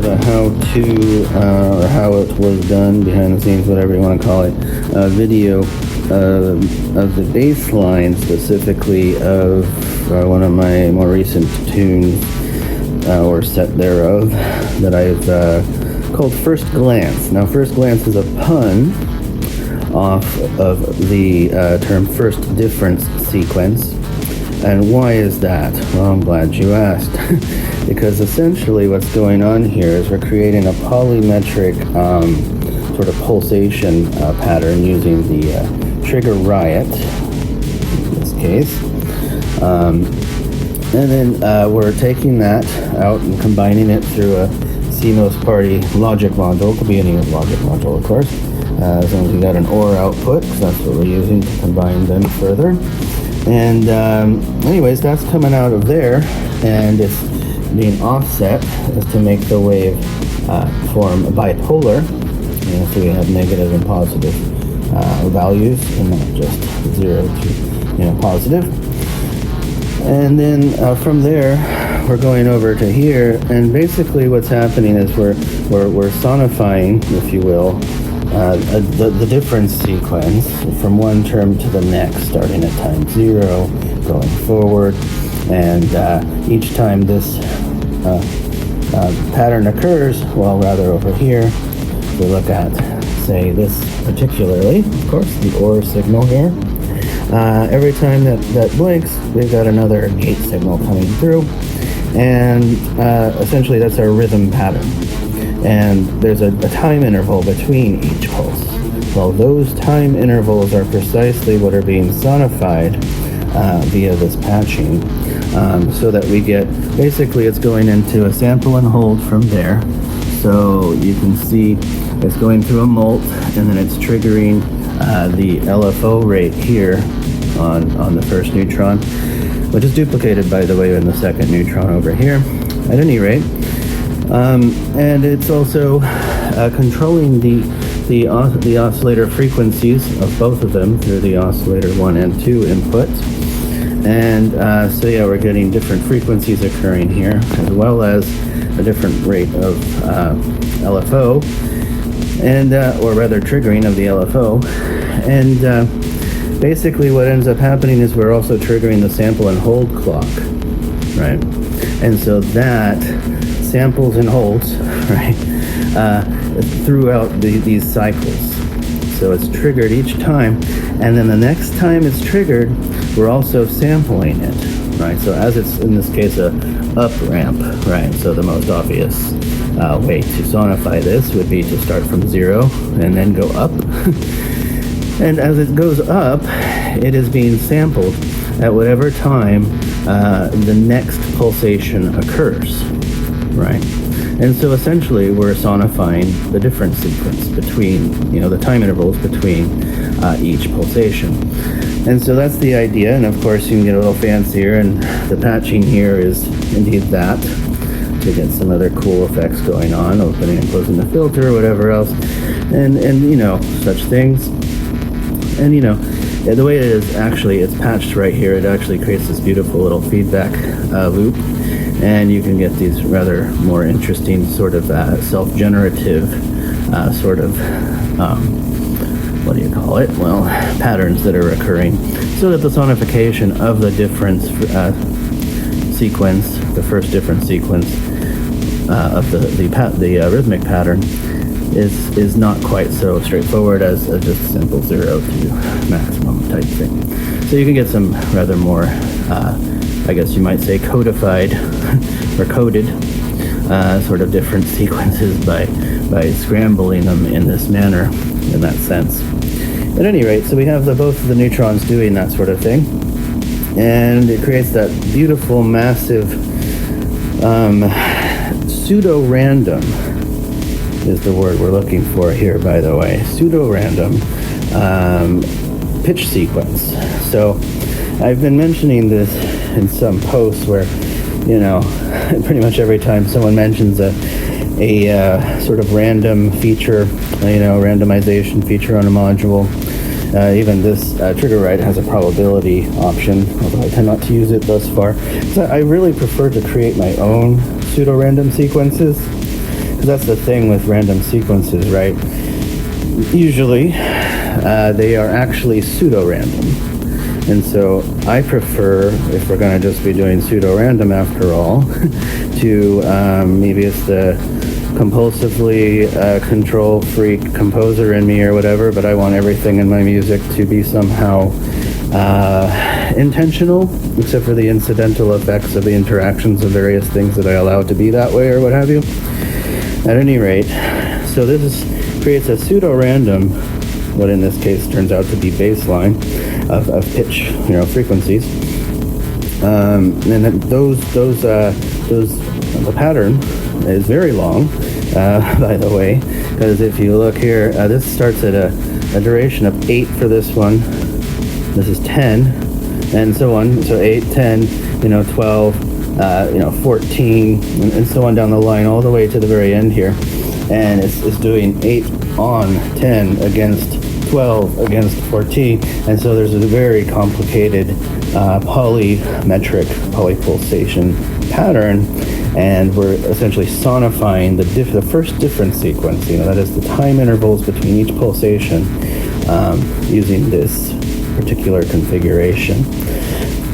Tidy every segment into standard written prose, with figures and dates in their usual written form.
of a how-to, or how it was done, behind the scenes, whatever you want to call it, video of the bass line, specifically of one of my more recent tunes, or set thereof, that I've called First Glance. Now, First Glance is a pun off of the term First Difference Sequence. And why is that? Well, I'm glad you asked. Because essentially what's going on here is we're creating a polymetric sort of pulsation pattern using the trigger riot, in this case. And then we're taking that out and combining it through a CMOS party logic module, the beginning of logic module, of course. As long as you got an OR output, because that's what we're using to combine them further. And anyways, that's coming out of there, and it's being offset as to make the wave form bipolar. So we have negative and positive values, and not just 0 to positive. And then from there, we're going over to here, and basically what's happening is we're sonifying, if you will, the difference sequence from one term to the next, starting at time 0, going forward, and each time this pattern occurs, well, rather over here, we look at, say, this particularly, of course, the OR signal here. Every time that blinks, we've got another gate signal coming through, and essentially that's our rhythm pattern. And there's a time interval between each pulse. Well, those time intervals are precisely what are being sonified via this patching, so that we get, basically it's going into a sample and hold from there. So you can see it's going through a molt, and then it's triggering the LFO rate here on the first neutron, which is duplicated, by the way, in the second neutron over here. At any rate, and it's also controlling the oscillator frequencies of both of them through the oscillator 1 and 2 inputs. And so yeah, we're getting different frequencies occurring here, as well as a different rate of LFO, and or rather triggering of the LFO. And basically what ends up happening is we're also triggering the sample and hold clock, right? And so that samples and holds, right, throughout these cycles. So it's triggered each time, and then the next time it's triggered, we're also sampling it, right? So as it's, in this case, a up ramp, right? So the most obvious way to sonify this would be to start from 0 and then go up. And as it goes up, it is being sampled at whatever time the next pulsation occurs, right? And so essentially we're sonifying the difference sequence between, the time intervals between each pulsation. And so that's the idea, and of course you can get a little fancier, and the patching here is indeed that, to get some other cool effects going on, opening and closing the filter, or whatever else, and such things. And the way it is, actually, it's patched right here, it actually creates this beautiful little feedback loop, and you can get these rather more interesting sort of self-generative sort of what do you call it? Well, patterns that are occurring, so that the sonification of the difference sequence, the first difference sequence of the rhythmic pattern, is not quite so straightforward as just simple 0 to maximum type thing. So you can get some rather more, I guess you might say, codified or coded sort of different sequences by scrambling them in this manner, in that sense. At any rate, so we have both of the neutrons doing that sort of thing, and it creates that beautiful, massive pseudo-random is the word we're looking for here, by the way. Pseudo-random pitch sequence. So I've been mentioning this in some posts where, pretty much every time someone mentions a sort of random feature, randomization feature on a module, even this trigger right has a probability option, although I tend not to use it thus far. So I really prefer to create my own pseudo-random sequences, because that's the thing with random sequences, right? Usually they are actually pseudo-random. And so I prefer, if we're going to just be doing pseudo-random after all, to maybe it's the compulsively control freak composer in me or whatever, but I want everything in my music to be somehow intentional, except for the incidental effects of the interactions of various things that I allow to be that way or what have you. At any rate, so this creates a pseudo-random, what in this case turns out to be baseline of pitch, frequencies. And then the pattern is very long, by the way, because if you look here, this starts at a duration of 8 for this one. This is 10, and so on. So 8, 10, 12, 14, and so on down the line, all the way to the very end here. And it's doing 8 on 10 against 12 against 14, and so there's a very complicated polymetric polypulsation pattern, and we're essentially sonifying the first difference sequence, that is the time intervals between each pulsation, using this particular configuration.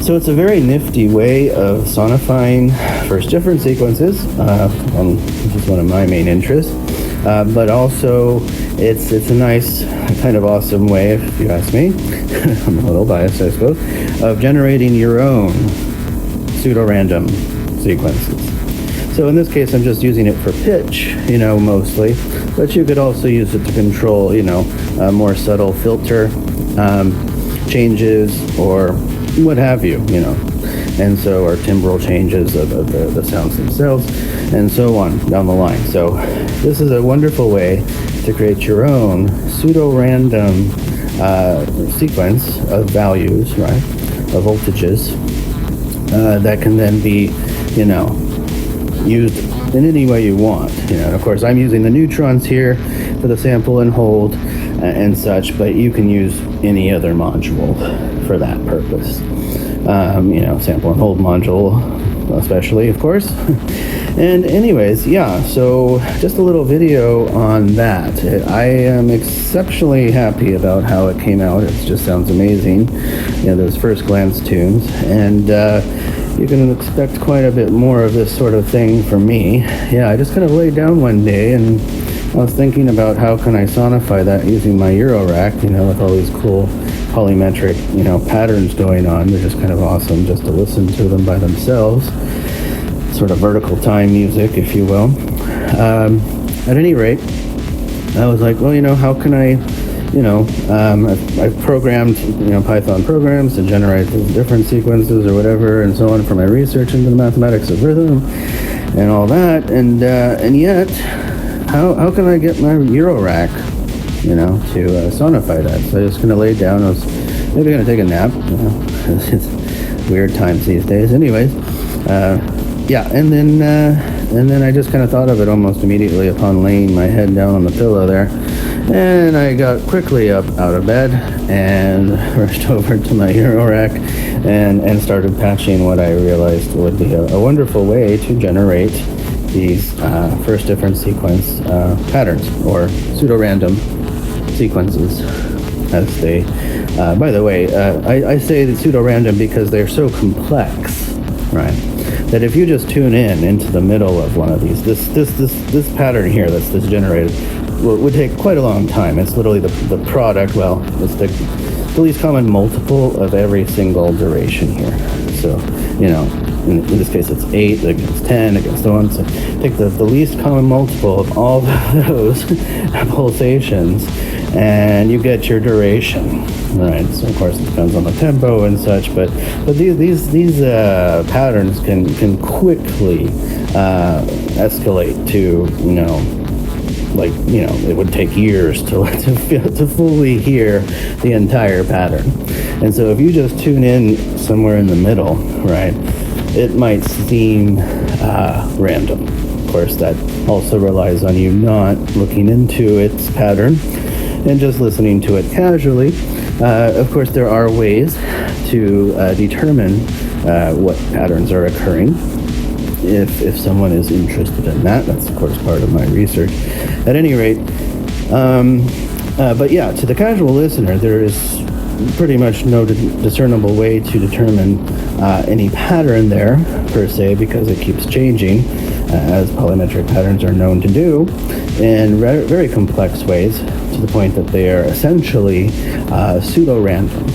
So it's a very nifty way of sonifying first difference sequences, which is one of my main interests, but also it's a nice, kind of awesome way, if you ask me, I'm a little biased I suppose, of generating your own pseudo-random sequences. So in this case I'm just using it for pitch, mostly, but you could also use it to control, more subtle filter changes or what have you, and so, or timbral changes of the sounds themselves, and so on down the line. So this is a wonderful way to create your own pseudo-random sequence of values, right, of voltages, that can then be, used in any way you want. Of course, I'm using the neutrons here for the sample and hold and such, but you can use any other module for that purpose. Sample and hold module, especially, of course. And anyways, yeah, so just a little video on that. I am exceptionally happy about how it came out. It just sounds amazing, those first glance tunes. And you can expect quite a bit more of this sort of thing from me. Yeah, I just kind of laid down one day and I was thinking about how can I sonify that using my Eurorack, with all these cool polymetric, patterns going on. They're just kind of awesome just to listen to them by themselves. Sort of vertical time music, if you will. At any rate, I was like, well, how can I, I've programmed, Python programs to generate different sequences or whatever and so on for my research into the mathematics of rhythm and all that, and yet, how can I get my Eurorack, to sonify that? So I just kind of laid down. I was maybe going to take a nap. It's weird times these days. Anyways, yeah, and then I just kind of thought of it almost immediately upon laying my head down on the pillow there. And I got quickly up out of bed and rushed over to my Eurorack and started patching what I realized would be a wonderful way to generate these first difference sequence patterns, or pseudo-random sequences, as they, by the way, I say the pseudo-random because they're so complex, right, that if you just tune into the middle of one of these, this pattern here that's generated would take quite a long time. It's literally the product, well, it's the least common multiple of every single duration here. So, in this case it's 8 against 10 against 1, so take the least common multiple of all those pulsations and you get your duration, right? So of course it depends on the tempo and such, but these patterns can quickly escalate to, it would take years to fully hear the entire pattern. And so if you just tune in somewhere in the middle, right, it might seem random. Of course, that also relies on you not looking into its pattern and just listening to it casually. Of course, there are ways to determine what patterns are occurring. if someone is interested in that. That's, of course, part of my research. At any rate, but yeah, to the casual listener, there is pretty much no discernible way to determine any pattern there, per se, because it keeps changing, as polymetric patterns are known to do, in very complex ways, to the point that they are essentially pseudo-random.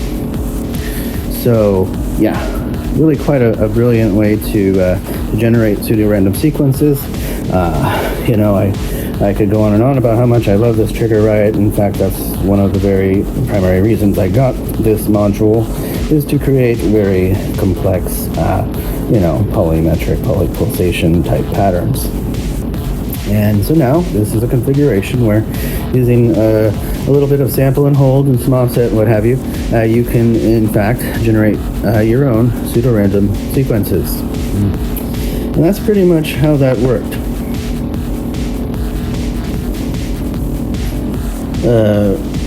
So, yeah, really quite a brilliant way to generate pseudo-random sequences. You know, I could go on and on about how much I love this trigger, right? In fact, that's one of the very primary reasons I got this module, is to create very complex, you know, polymetric, polypulsation type patterns. And so now, this is a configuration where, using a little bit of sample and hold and some offset and what have you, you can, in fact, generate your own pseudo-random sequences. And that's pretty much how that worked.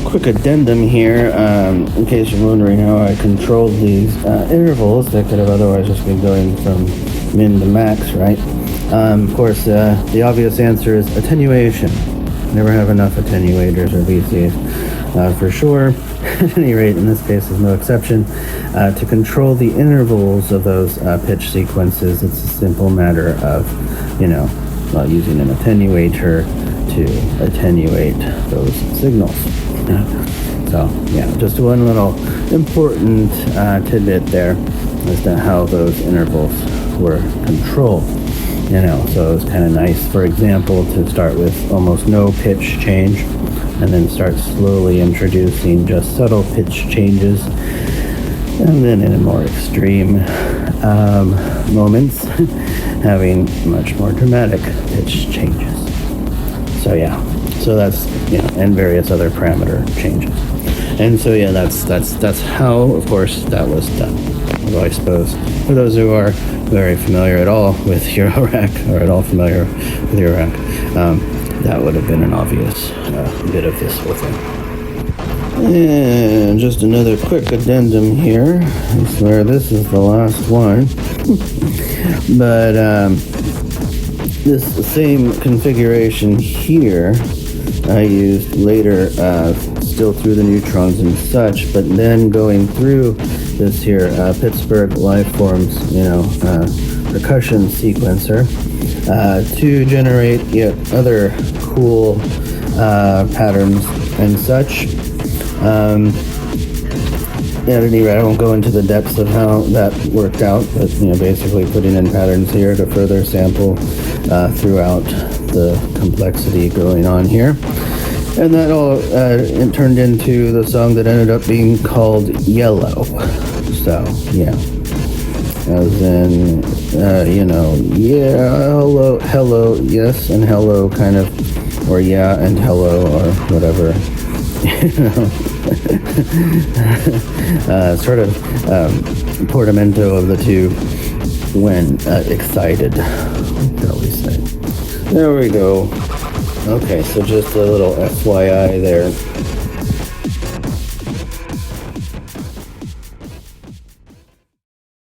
Quick addendum here, in case you're wondering how I controlled these intervals that could have otherwise just been going from min to max, right? Of course, the obvious answer is attenuation. Never have enough attenuators or VCs, for sure. At any rate, in this case, is no exception. To control the intervals of those pitch sequences, it's a simple matter of, you know, using an attenuator to attenuate those signals. So, yeah, just one little important tidbit there as to how those intervals were controlled. You know, so it was kind of nice, for example, to start with almost no pitch change, and then start slowly introducing just subtle pitch changes, and then in more extreme moments, having much more dramatic pitch changes. So yeah, so that's, you know, and various other parameter changes. And so yeah, that's how, of course, that was done. Although I suppose for those who are very familiar at all with Eurorack, or at all familiar with Eurorack, that would have been an obvious bit of this whole thing. And just another quick addendum here. I swear this is the last one. But this same configuration here I used later, still through the neutrons and such, but then going through this here Pittsburgh Lifeforms, you know, percussion sequencer, to generate yet other cool patterns and such. At any rate, I won't go into the depths of how that worked out, but, you know, basically putting in patterns here to further sample throughout the complexity going on here. And that all it turned into the song that ended up being called Yellow. So, yeah. As in, you know, yeah, hello, yes, and hello, kind of, or yeah, and hello, or whatever. You know, sort of portamento of the two when excited, shall we say. There we go. Okay, so just a little FYI there.